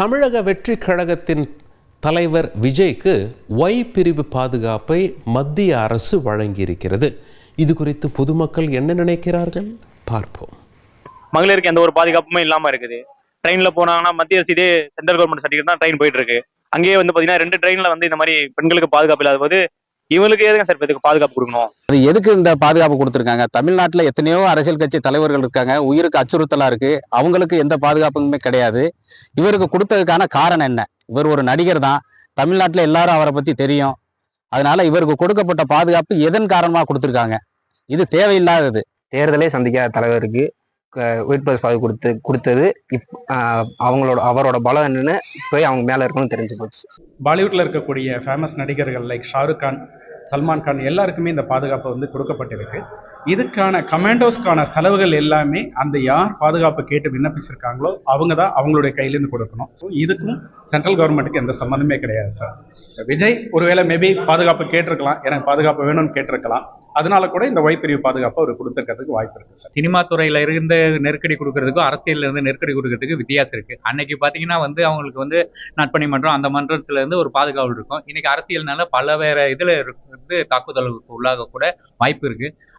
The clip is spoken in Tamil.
தமிழக வெற்றி கழகத்தின் தலைவர் விஜய்க்கு ஒய் பிரிவு பாதுகாப்பை மத்திய அரசு வழங்கியிருக்கிறது. இது குறித்து பொதுமக்கள் என்ன நினைக்கிறார்கள் பார்ப்போம். மகளிருக்கு எந்த ஒரு பாதுகாப்புமே இல்லாம இருக்குது. ட்ரெயின்ல போனாங்கன்னா மத்திய அரசு இதே சென்ட்ரல் கவர்மெண்ட் சர்டிஃபிகேட் தான் ட்ரெயின் போயிட்டு இருக்கு. அங்கேயே வந்து பாத்தீங்கன்னா 2 ட்ரெயின்ல வந்து இந்த மாதிரி பெண்களுக்கு பாதுகாப்பு இல்லாத போது இவங்களுக்கு எதுங்க சார் இதுக்கு பாதுகாப்பு கொடுக்கணும்? அது எதுக்கு இந்த பாதுகாப்பு கொடுத்துருக்காங்க? தமிழ்நாட்டுல எத்தனையோ அரசியல் கட்சி தலைவர்கள் இருக்காங்க, உயிருக்கு அச்சுறுத்தலா இருக்கு, அவங்களுக்கு எந்த பாதுகாப்புமே கிடையாது. இவருக்கு கொடுத்ததுக்கான காரணம் என்ன? இவர் ஒரு நடிகர் தான், தமிழ்நாட்டுல எல்லாரும் அவரை பத்தி தெரியும். அதனால இவருக்கு கொடுக்கப்பட்ட பாதுகாப்பு எதன் காரணமா கொடுத்துருக்காங்க? இது தேவையில்லாதது. தேர்தலே சந்திக்காத தலைவருக்கு ஒயிட் பஸ் பாதுகாப்பு கொடுத்தது அவரோட பலம் என்னன்னு போய் அவங்க மேல இருக்கணும்னு தெரிஞ்சு போச்சு. பாலிவுட்ல இருக்கக்கூடிய ஃபேமஸ் நடிகர்கள் லைக் ஷாருக் கான், சல்மான் கான் எல்லாருக்குமே இந்த பாதுகாப்பு வந்து கொடுக்கப்பட்டிருக்கு. இதுக்கான கமாண்டோஸ்க்கான செலவுகள் எல்லாமே அந்த யார் பாதுகாப்பு கேட்டு விண்ணப்பிச்சிருக்காங்களோ அவங்க தான் அவங்களுடைய கையிலேருந்து கொடுக்கணும். இதுக்கும் சென்ட்ரல் கவர்மெண்ட்டுக்கு எந்த சம்மந்தமே கிடையாது சார். விஜய் ஒருவேளை மேபி பாதுகாப்பு கேட்டிருக்கலாம், எனக்கு பாதுகாப்பு வேணும்னு கேட்டிருக்கலாம். அதனால கூட இந்த ஒய் பிரிவு பாதுகாப்பு அவர் கொடுத்துருக்கிறதுக்கு வாய்ப்பு இருக்கு சார். சினிமா துறையில இருந்து நெருக்கடி கொடுக்கறதுக்கும் அரசியல்ல இருந்து நெருக்கடி கொடுக்கறதுக்கு வித்தியாசம் இருக்கு. அன்னைக்கு பாத்தீங்கன்னா வந்து அவங்களுக்கு வந்து நட்பணி மன்றம் அந்த மன்றத்துல இருந்து ஒரு பாதுகாப்பு இருக்கும். இன்னைக்கு அரசியல்னால பல வேற இதுல இருந்து தாக்குதலுக்கு உள்ளாக கூட வாய்ப்பு இருக்கு.